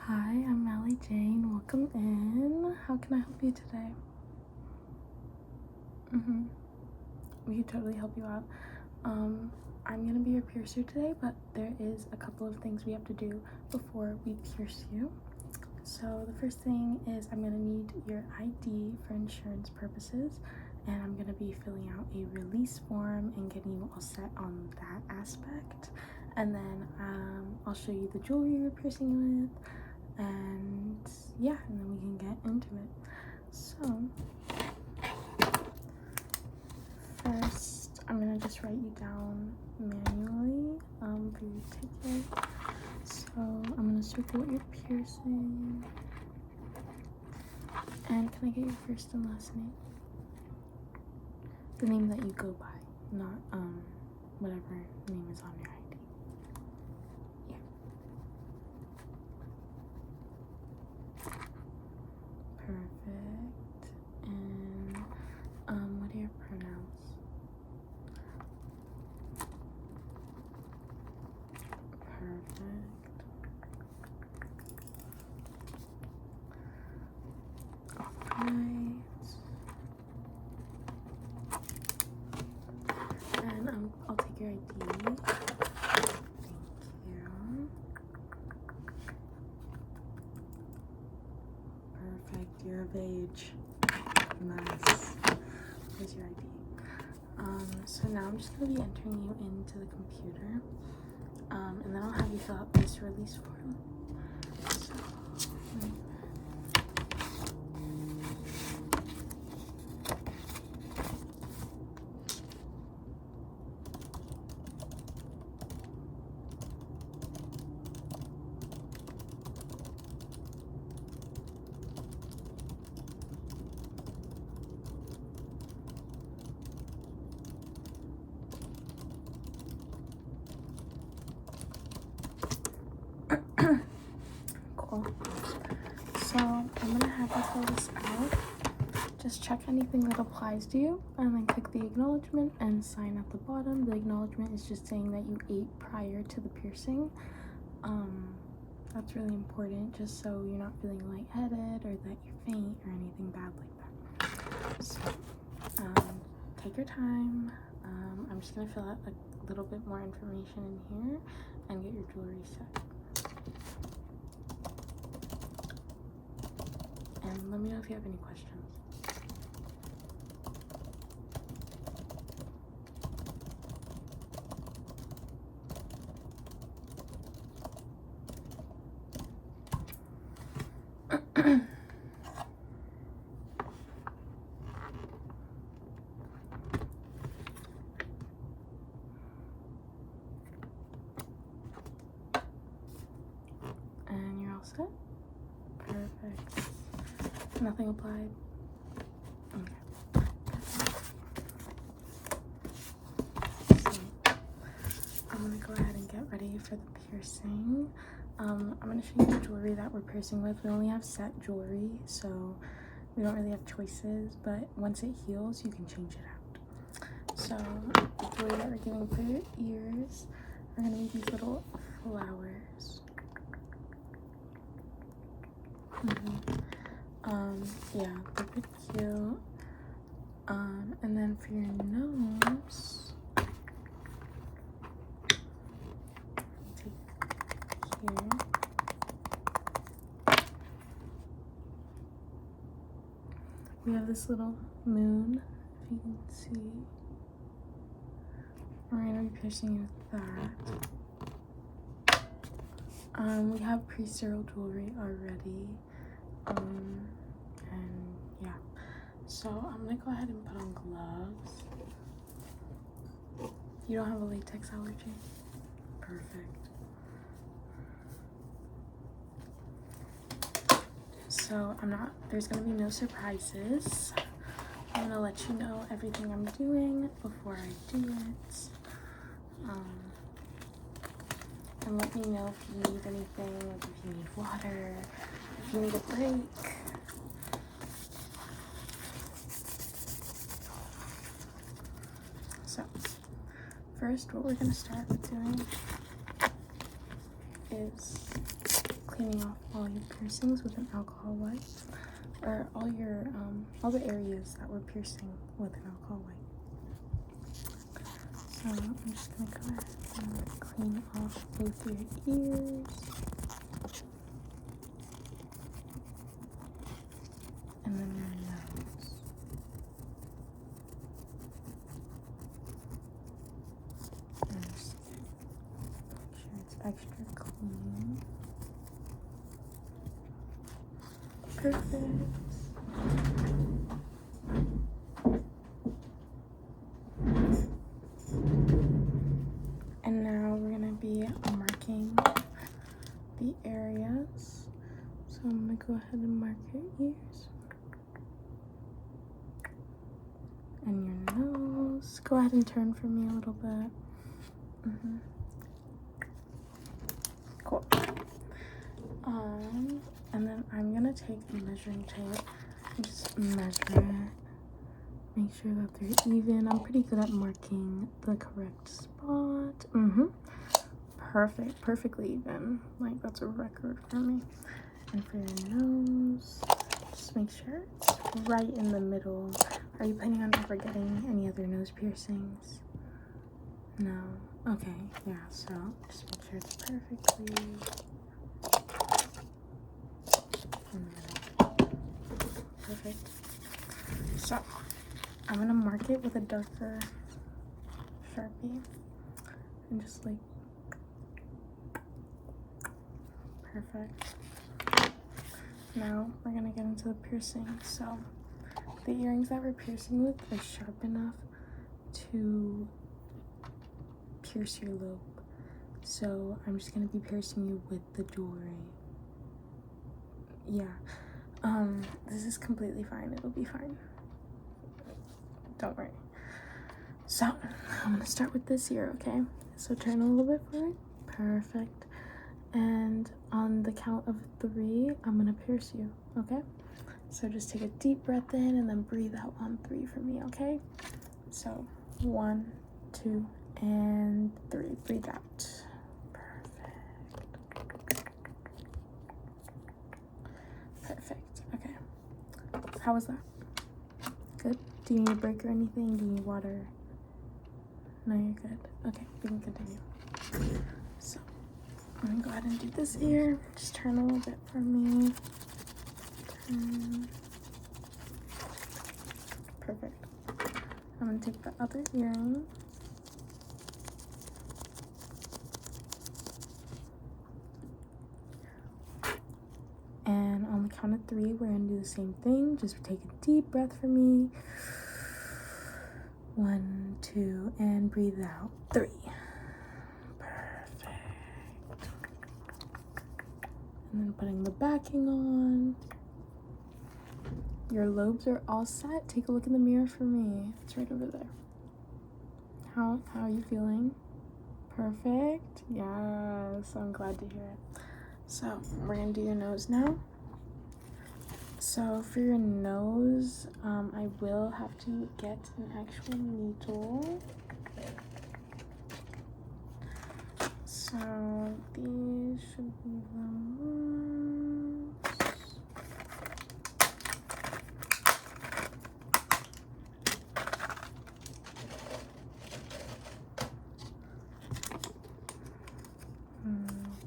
Hi, I'm Allie Jane. Welcome in. How can I help you today? We can totally help you out. I'm gonna be your piercer today, but there is a couple of things we have to do before we pierce you. So the first thing is I'm gonna need your ID for insurance purposes, and I'm gonna be filling out a release form and getting you all set on that aspect. And then I'll show you the jewelry you're piercing with, and yeah, and then we can get into it. So first I'm gonna just write you down manually for your ticket. So I'm gonna circle what you're piercing, and can I get your first and last name? The name that you go by, not whatever name is on your ID. Yeah. Perfect. And what are your pronouns? Perfect. Alright. And I'll take your ID. Thank you. Perfect. You're of age. Nice. Here's your ID. So now I'm just gonna be entering you into the computer. And then I'll have you fill out this release form. So, cool. So I'm gonna have you fill this out. Just check anything that applies to you, and then click the acknowledgement and sign at the bottom. The acknowledgement is just saying that you ate prior to the piercing. That's really important, just so you're not feeling lightheaded or that you faint or anything bad like that. So take your time. I'm just gonna fill out a little bit more information in here and get your jewelry set. And let me know if you have any questions. And you're all set? Perfect. Nothing applied? Okay. So, I'm gonna go ahead and get ready for the piercing. I'm gonna show you the jewelry that we're piercing with. We only have set jewelry, so we don't really have choices, but once it heals, you can change it out. So, the jewelry that we're giving for your ears are gonna be these little flowers. Yeah, they're pretty cute. And then for your nose, take here. We have this little moon, if you can see. We're gonna be piercing you with that. We have pre-sterile jewelry already. And yeah, so I'm gonna go ahead and put on gloves. You don't have a latex allergy? Perfect. So there's gonna be no surprises. I'm gonna let you know everything I'm doing before I do it. And let me know if you need anything, like if you need water, if you need a break. So, first what we're gonna start with doing is cleaning off all your piercings with an alcohol wipe, or all the areas that were piercing with an alcohol wipe. So I'm just gonna go ahead and clean off both your ears. And then your nose. And just make sure it's extra clean. Perfect. And now we're gonna be marking the areas. So I'm gonna go ahead and mark your ears. And your nose. Go ahead and turn for me a little bit. Cool. And then I'm gonna take a measuring tape and just measure it. Make sure that they're even. I'm pretty good at marking the correct spot. Perfect. Perfectly even. Like, that's a record for me. And for your nose, just make sure it's right in the middle. Are you planning on ever getting any other nose piercings? No? Okay, yeah, so just make sure it's perfectly in the middle. Perfect. So, I'm gonna mark it with a darker Sharpie and just like, perfect. Now we're gonna get into the piercing. So the earrings that we're piercing with are sharp enough to pierce your lobe. So I'm just gonna be piercing you with the jewelry. Yeah. This is completely fine. It'll be fine. Don't worry. So I'm gonna start with this ear, okay? So turn a little bit forward. Perfect. And on the count of 3, I'm gonna pierce you, okay? So just take a deep breath in and then breathe out on 3 for me, okay? So 1, 2, and 3. Breathe out. Perfect. Perfect. Okay. How was that? Good? Do you need a break or anything? Do you need water? No, you're good. Okay, we can continue. So I'm gonna go ahead and do this ear. Just turn a little bit for me. Turn. Perfect. I'm gonna take the other earring. And on the count of 3, we're gonna do the same thing. Just take a deep breath for me. 1, 2, and breathe out. 3. Perfect. And then putting the backing on. Your lobes are all set. Take a look in the mirror for me. It's right over there. How are you feeling? Perfect. Yes, I'm glad to hear it. So we're gonna do your nose now. So for your nose, I will have to get an actual needle. So these should be the ones.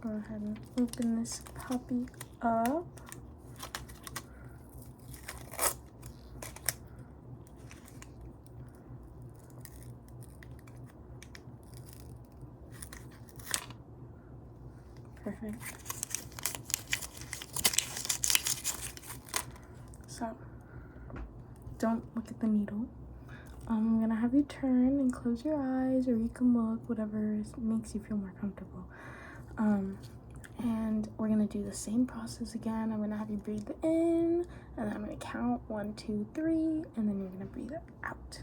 Go ahead and open this puppy up. Perfect. So, don't look at the needle. I'm gonna have you turn and close your eyes, or you can look, whatever makes you feel more comfortable. And we're gonna do the same process again. I'm gonna have you breathe in, and then I'm gonna count 1, 2, 3, and then you're gonna breathe out.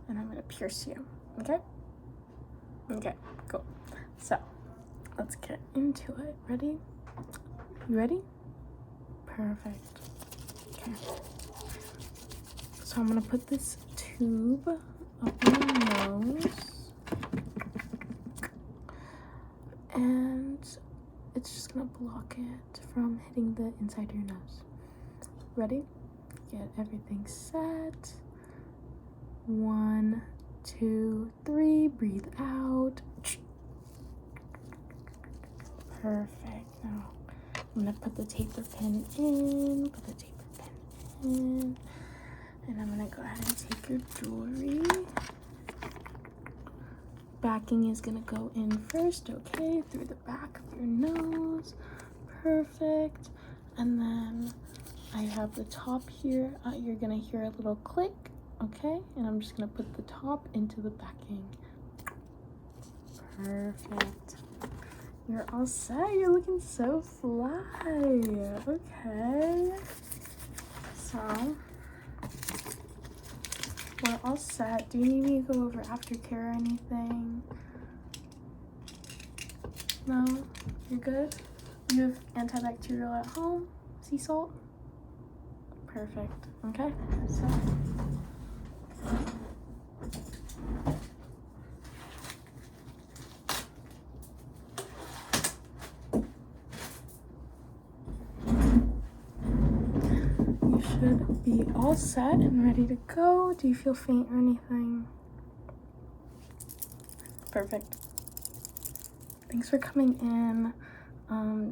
And I'm gonna pierce you, okay? Okay, cool. So, let's get into it. Ready? You ready? Perfect. Okay. So I'm gonna put this tube up your nose. And it's just just gonna block it from hitting the inside of your nose. Ready? Get everything set. 1, 2, 3. Breathe out. Perfect. Now I'm gonna put the taper pin in. And I'm gonna go ahead and take your jewelry. Backing is gonna go in first, okay? Through the back of your nose. Perfect. And then I have the top here. You're gonna hear a little click, okay? And I'm just gonna put the top into the backing. Perfect. You're all set. You're looking so fly. Okay. So we're all set. Do you need me to go over aftercare or anything? No? You're good? You have antibacterial at home? Sea salt? Perfect. Okay. So you should be all set and ready to go. Do you feel faint or anything? Perfect. Thanks for coming in.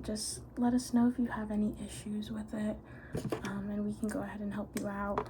Just let us know if you have any issues with it, and we can go ahead and help you out.